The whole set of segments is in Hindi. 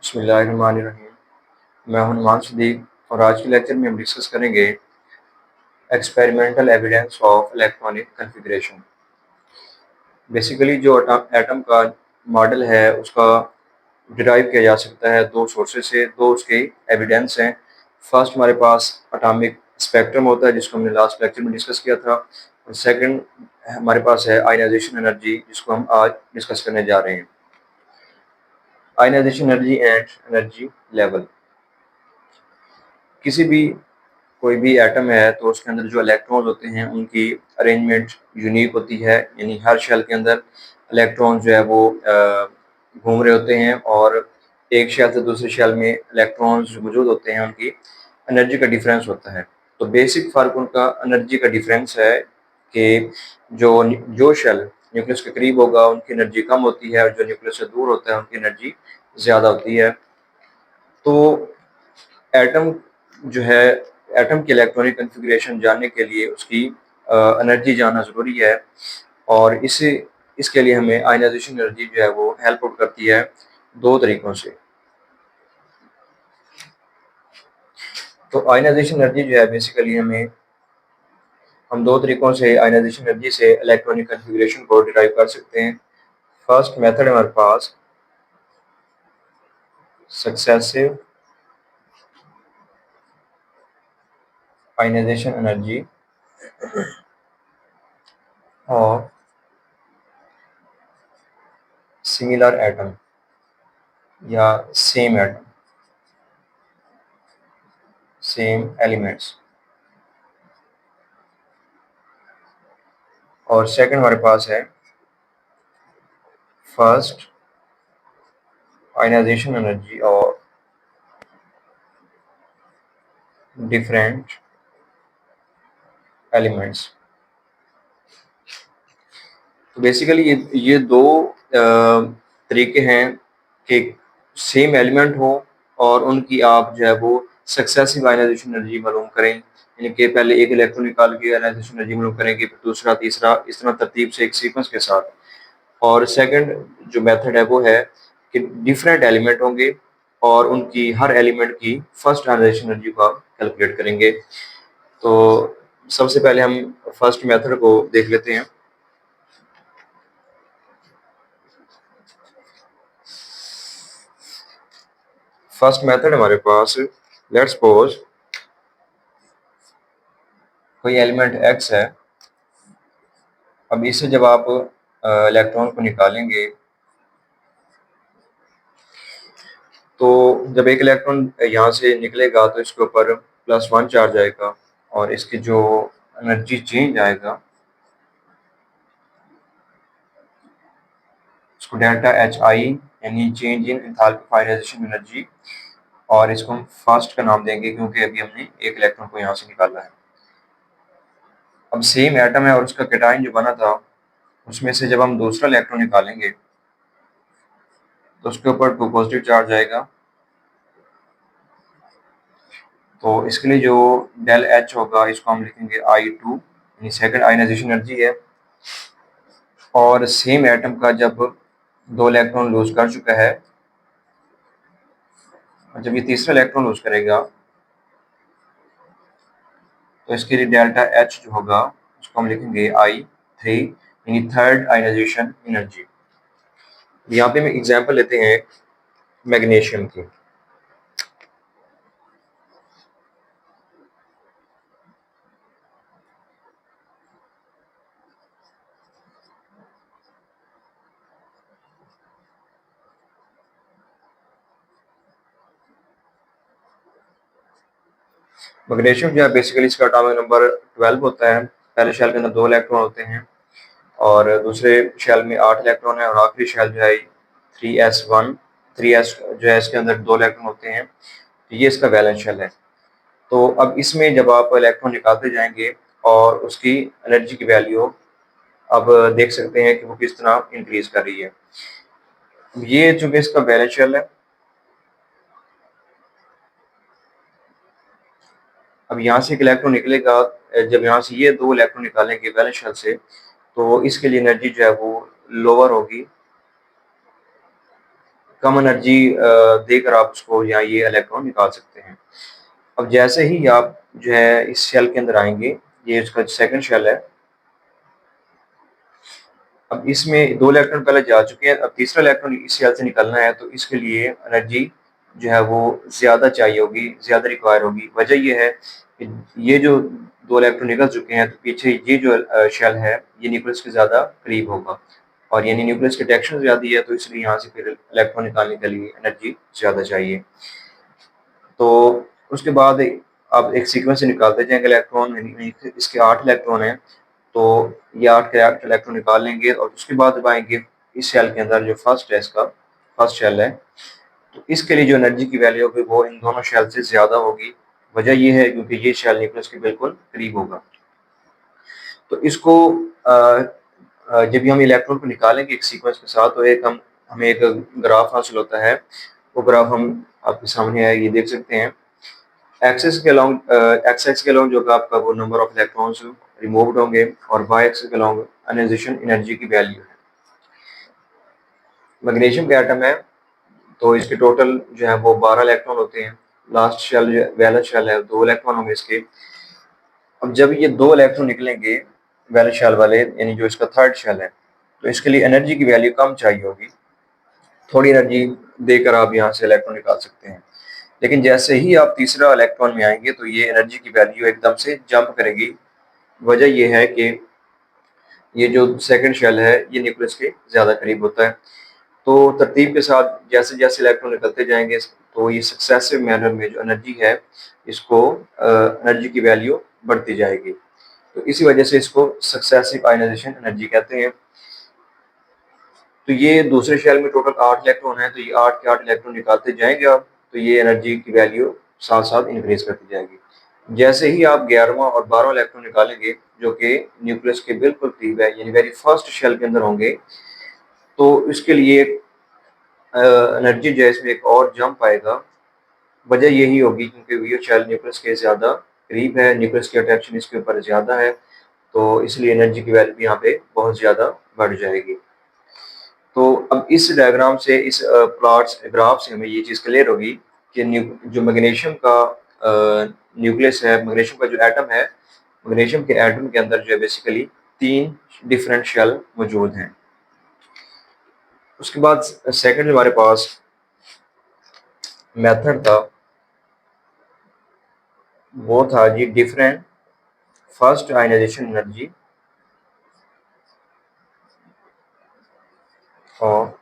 बिस्मिल्लाहिर्रहमानिर्रहीम। मैं हूं नुमान सिद्दीक और आज के लेक्चर में हम डिस्कस करेंगे experimental evidence of electronic configuration. Basically जो एटम का मॉडल है उसका डिराइव किया जा सकता है दो सोर्सेज से, दो उसके एविडेंस हैं। फर्स्ट हमारे पास एटॉमिक स्पेक्ट्रम होता है जिसको हमने लास्ट लेक्चर में डिस्कस किया था, और सेकंड हमारे पास है आयनाइजेशन एनर्जी जिसको हम आज डिस्कस करने जा रहे हैं। Ionization energy and energy level. किसी भी कोई भी एटम है तो उसके अंदर जो इलेक्ट्रॉन्स होते हैं उनकी अरेंजमेंट यूनिक होती है, यानी हर शेल के अंदर इलेक्ट्रॉन जो है वो घूम रहे होते हैं, और एक शेल से दूसरे शेल में इलेक्ट्रॉन्स जो मौजूद होते हैं उनकी एनर्जी का डिफरेंस होता है। तो बेसिक फ़र्क उनका एनर्जी का डिफरेंस है कि जो जो शेल न्यूक्लियस के करीब होगा उनकी एनर्जी कम होती है, और जो न्यूक्लियस से दूर होता है उनकी एनर्जी ज़्यादा होती है। तो एटम जो है, एटम की इलेक्ट्रॉनिक कन्फिग्रेशन जानने के लिए उसकी एनर्जी जानना ज़रूरी है, और इसके लिए हमें आयनाइजेशन एनर्जी जो है वो हेल्प आउट करती है दो तरीक़ों से। तो आयनाइजेशन एनर्जी जो है बेसिकली हम दो तरीक़ों से आयनाइजेशन एनर्जी से इलेक्ट्रॉनिक कन्फिग्रेशन को डिराइव कर सकते हैं। फर्स्ट मेथड हमारे पास सक्सेसिव आयनाइजेशन एनर्जी और सिमिलर एटम या सेम एटम, सेम एलिमेंट्स। और सेकंड हमारे पास है फर्स्ट आयनाइजेशन एनर्जी और डिफरेंट एलिमेंट्स। तो बेसिकली ये दो तरीके हैं कि सेम एलिमेंट हो और उनकी आप जो है वो सक्सेसिव आयनाइजेशन एनर्जी मालूम करें, यानी कि पहले एक इलेक्ट्रॉन निकाल के आयनाइजेशन एनर्जी मालूम करेंगे, फिर दूसरा तीसरा, इस तरह तरतीब से एक सीक्वेंस के साथ। और सेकंड जो मेथड है वो है कि डिफरेंट एलिमेंट होंगे और उनकी हर एलिमेंट की फर्स्ट आयनाइजेशन एनर्जी को आप कैलकुलेट करेंगे। तो सबसे पहले हम फर्स्ट मेथड को देख लेते हैं। फर्स्ट मेथड हमारे पास, लेट्स सपोज कोई एलिमेंट एक्स है। अब इससे जब आप इलेक्ट्रॉन को निकालेंगे तो जब एक इलेक्ट्रॉन यहाँ से निकलेगा तो इसके ऊपर +1 चार्ज आएगा, और इसकी जो एनर्जी चेंज आएगा इसको डेल्टा एच आई यानी change in enthalpy of ionization energy, और इसको हम फर्स्ट का नाम देंगे क्योंकि अभी हमने एक इलेक्ट्रॉन को यहाँ से निकाला है। अब सेम एटम है और उसका कैटायन जो बना था उसमें से जब हम दूसरा इलेक्ट्रॉन निकालेंगे तो उसके ऊपर 2 पॉजिटिव चार्ज आएगा। तो इसके लिए जो डेल एच होगा इसको हम लिखेंगे I2, यानी सेकंड आयनाइजेशन एनर्जी है। और सेम एटम का जब दो इलेक्ट्रॉन लूज कर चुका है, और जब ये तीसरा इलेक्ट्रॉन लूज करेगा तो इसके लिए डेल्टा एच जो होगा उसको हम लिखेंगे I3, यानी थर्ड आयनाइजेशन एनर्जी। यहाँ पे हम एग्जांपल लेते हैं मैग्नीशियम की। मैग्नीशियम जो है बेसिकली इसका एटॉमिक नंबर 12 होता है। पहले शेल के अंदर 2 इलेक्ट्रॉन होते हैं और दूसरे शेल में 8 इलेक्ट्रॉन है, और आखिरी शेल जो है 3s1, 3s जो है इसके अंदर 2 इलेक्ट्रॉन होते हैं। तो ये इसका वैलेंस शेल है। तो अब इसमें जब आप इलेक्ट्रॉन निकालते जाएंगे और उसकी एनर्जी की वैल्यू अब देख सकते हैं कि वो किस तरह इंक्रीज कर रही है। ये चूंकि इसका वैलेंस शेल है, अब यहाँ से एक इलेक्ट्रॉन निकलेगा, जब यहाँ से ये 2 इलेक्ट्रॉन निकालेंगे वैलेंस शेल से तो इसके लिए एनर्जी जो है वो लोअर होगी, कम एनर्जी देकर आप उसको या ये इलेक्ट्रॉन निकाल सकते हैं। अब जैसे ही आप जो है इस शेल के अंदर आएँगे, ये इसका सेकंड शेल है। अब इसमें 2 इलेक्ट्रॉन पहले जा चुके हैं, अब तीसरा इलेक्ट्रॉन इस शेल से निकलना है, तो इसके लिए एनर्जी जो है वो ज़्यादा चाहिए होगी, ज़्यादा रिक्वायर होगी। वजह ये है कि ये जो 2 इलेक्ट्रॉन निकल चुके हैं, तो पीछे ये जो शेल है, ये न्यूक्लियस के ज़्यादा करीब होगा और यानी न्यूक्लियस की अट्रैक्शन ज़्यादा है, तो इसलिए यहाँ से फिर इलेक्ट्रॉन निकालने के लिए एनर्जी ज़्यादा चाहिए। तो उसके बाद आप एक सीक्वेंस से निकालते जाएँगे इलेक्ट्रॉन, यानी इसके 8 इलेक्ट्रॉन हैं, तो ये 8 के 8 इलेक्ट्रॉन निकाल लेंगे और उसके बाद जब आएँगे इस शेल के अंदर जो फर्स्ट है इसका, फर्स्ट शेल है, तो इसके लिए जो एनर्जी की वैल्यू होगी वो इन दोनों शेल से ज़्यादा होगी। वजह ये है क्योंकि ये शेल न्यूक्लियस के बिल्कुल करीब होगा। तो इसको जब भी हम इलेक्ट्रॉन को निकालेंगे एक सीक्वेंस के साथ, तो हमें एक ग्राफ हासिल होता है। वो ग्राफ हम आपके सामने है, ये देख सकते हैं। एक्स एक्स के अलोंग जो कि आपका वो नंबर ऑफ इलेक्ट्रॉन्स रिमूव्ड होंगे और वाई एक्स के अलोंग आयनाइजेशन एनर्जी की वैल्यू है। मैग्नीशियम का एटम है, तो इसके टोटल जो है वो 12 इलेक्ट्रॉन होते हैं। लास्ट शेल जो वैलेंस शेल है, 2 इलेक्ट्रॉन होंगे इसके। अब जब ये 2 इलेक्ट्रॉन निकलेंगे वैलेंस शेल वाले, यानी जो इसका थर्ड शेल है, तो इसके लिए एनर्जी की वैल्यू कम चाहिए होगी। थोड़ी एनर्जी देकर आप यहाँ से इलेक्ट्रॉन निकाल सकते हैं। लेकिन जैसे ही आप तीसरा इलेक्ट्रॉन में आएंगे, तो ये एनर्जी की वैल्यू एकदम से जंप करेगी। वजह ये है कि ये जो सेकंड शेल है, ये न्यूक्लियस के ज़्यादा करीब होता है। तो तरतीब के साथ जैसे जैसे इलेक्ट्रॉन निकलते जाएंगे, तो ये सक्सेसिव मैनर में जो एनर्जी है, इसको एनर्जी की वैल्यू बढ़ती जाएगी। तो इसी वजह से इसको सक्सेसिव आयनाइजेशन एनर्जी कहते हैं। तो ये दूसरे शेल में टोटल 8 इलेक्ट्रॉन हैं, तो ये 8 के 8 इलेक्ट्रॉन निकालते जाएंगे आप, तो ये एनर्जी की वैल्यू साथ साथ इंक्रीज करती जाएगी। जैसे ही आप 11वां और 12वां इलेक्ट्रॉन निकालेंगे, जो कि न्यूक्लियस के बिल्कुल करीब है, यानी वेरी फर्स्ट शेल के अंदर होंगे, तो इसके लिए एनर्जी जो है इसमें एक और जंप आएगा। वजह यही होगी क्योंकि ये शेल न्यूक्लियस के ज़्यादा करीब है, न्यूक्लियस की अट्रैक्शन इसके ऊपर ज़्यादा है, तो इसलिए एनर्जी की वैल्यू भी यहाँ पे बहुत ज़्यादा बढ़ जाएगी। तो अब इस डायग्राम से, इस प्लॉट्स ग्राफ से हमें ये चीज़ क्लियर होगी कि जो मैग्नीशियम का न्यूक्लियस है, मैग्नीशियम का जो एटम है, मैग्नीशियम के एटम के अंदर जो है बेसिकली 3 डिफरेंट शेल मौजूद हैं। उसके बाद सेकंड हमारे पास मेथड था, वो था जी डिफरेंट फर्स्ट आयनाइजेशन एनर्जी और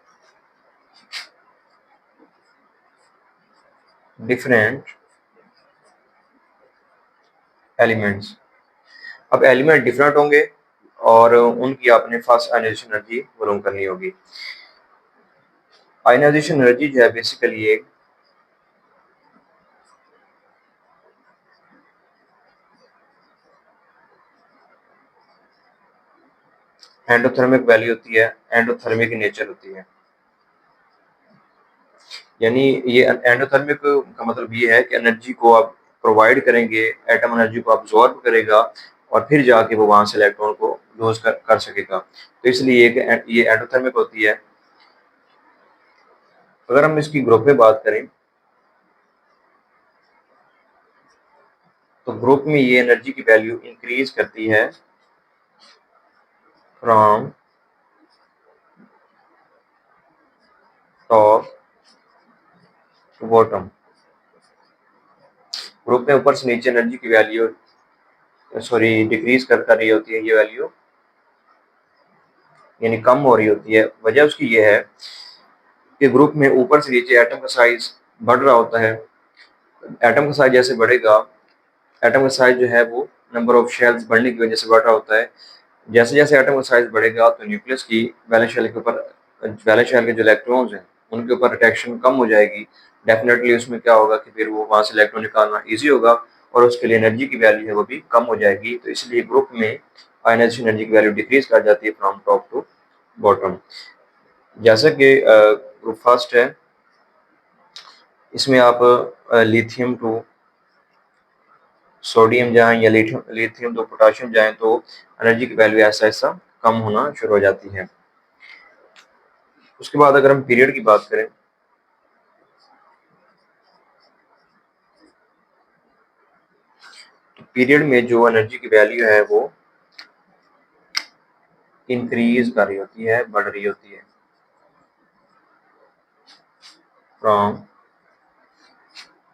डिफरेंट एलिमेंट्स। अब एलिमेंट डिफरेंट होंगे और उनकी आपने फर्स्ट आयनाइजेशन एनर्जी मालूम करनी होगी। आयनाइजेशन एनर्जी जो है बेसिकली एक एंडोथर्मिक वैल्यू होती है, एंडोथर्मिक नेचर होती है। यानी ये एंडोथर्मिक का मतलब ये है कि एनर्जी को आप प्रोवाइड करेंगे, एटम एनर्जी को अब्जॉर्ब करेगा और फिर जाके वो वहां से इलेक्ट्रॉन को लूज कर सकेगा। तो इसलिए ये एंडोथर्मिक होती है। अगर हम इसकी ग्रुप में बात करें, तो ग्रुप में ये एनर्जी की वैल्यू इंक्रीज करती है from top to bottom. Group में ऊपर से नीचे एनर्जी की वैल्यू डिक्रीज करता रही होती है, ये वैल्यू यानी कम हो रही होती है। वजह उसकी ये है कि ग्रुप में ऊपर से नीचे एटम का साइज बढ़ रहा होता है। एटम का साइज जैसे बढ़ेगा, एटम का साइज जो है वो नंबर ऑफ शेल्स बढ़ने की वजह से बढ़ रहा होता है। जैसे जैसे एटम का साइज बढ़ेगा, तो न्यूक्लियस की वैलेंस शेल के ऊपर, वैलेंस शेल के जो इलेक्ट्रॉन्स हैं उनके ऊपर अट्रैक्शन कम हो जाएगी। डेफिनेटली उसमें क्या होगा कि फिर वो वहाँ से इलेक्ट्रॉन निकालना ईजी होगा और उसके लिए एनर्जी की वैल्यू है वो भी कम हो जाएगी। तो इसलिए ग्रुप में आयनाइजेशन एनर्जी की वैल्यू डिक्रीज कर जाती है फ्रॉम टॉप टू बॉटम। जैसा कि ग्रुप फर्स्ट है, इसमें आप लिथियम टू सोडियम जाएं या लिथियम टू पोटाशियम जाएं, तो एनर्जी की वैल्यू ऐसा ऐसा कम होना शुरू हो जाती है। उसके बाद अगर हम पीरियड की बात करें, पीरियड में जो एनर्जी की वैल्यू है वो इंक्रीज कर रही होती है, बढ़ रही होती है, फ्रॉम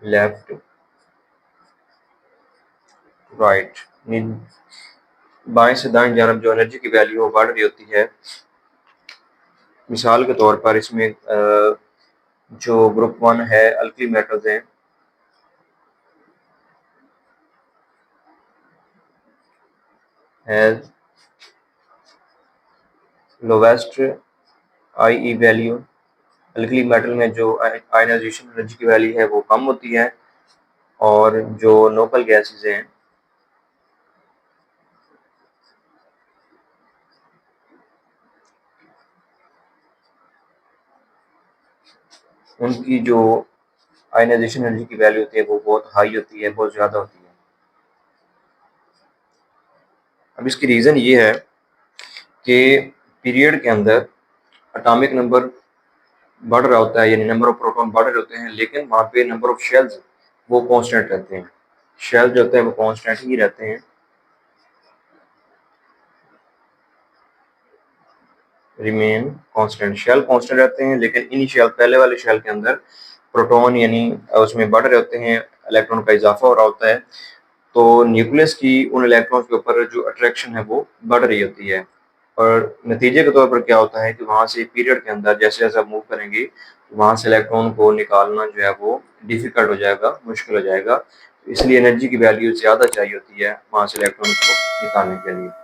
लेफ्ट राइट, बाएं से दाएं जानब जो एनर्जी की वैल्यू वो बढ़ रही होती है। मिसाल के तौर पर इसमें जो ग्रुप 1 है अल्कली मेटल्स हैं, has lowest I value. Alkali metal में जो आयनाइजेशन एनर्जी की वैल्यू है वो कम होती है, और जो लोकल गैसेस हैं उनकी जो आयनाइजेशन एनर्जी की वैल्यू होती है वो बहुत हाई होती है, बहुत ज़्यादा होती है। अब इसकी रीज़न ये है कि पीरियड के अंदर एटॉमिक नंबर बढ़ रहा होता है, यानी नंबर ऑफ प्रोटॉन बढ़ रहे होते हैं, लेकिन वहाँ पे नंबर ऑफ शेल्स वो कांस्टेंट रहते हैं। शेल जो होते हैं वो कांस्टेंट ही रहते हैं, रिमेन कांस्टेंट। शेल कांस्टेंट रहते हैं, लेकिन इनिशियल पहले वाले शेल के अंदर प्रोटॉन यानी उसमें बढ़ रहे होते हैं, इलेक्ट्रॉन का इजाफा हो रहा होता है, तो न्यूक्लियस की उन इलेक्ट्रॉन्स के ऊपर जो अट्रैक्शन है वो बढ़ रही होती है। और नतीजे के तौर पर क्या होता है कि वहाँ से पीरियड के अंदर जैसे जैसे आप मूव करेंगे, वहाँ से इलेक्ट्रॉन को निकालना जो है वो डिफिकल्ट हो जाएगा, मुश्किल हो जाएगा। इसलिए एनर्जी की वैल्यू ज़्यादा चाहिए होती है वहाँ से इलेक्ट्रॉन को निकालने के लिए।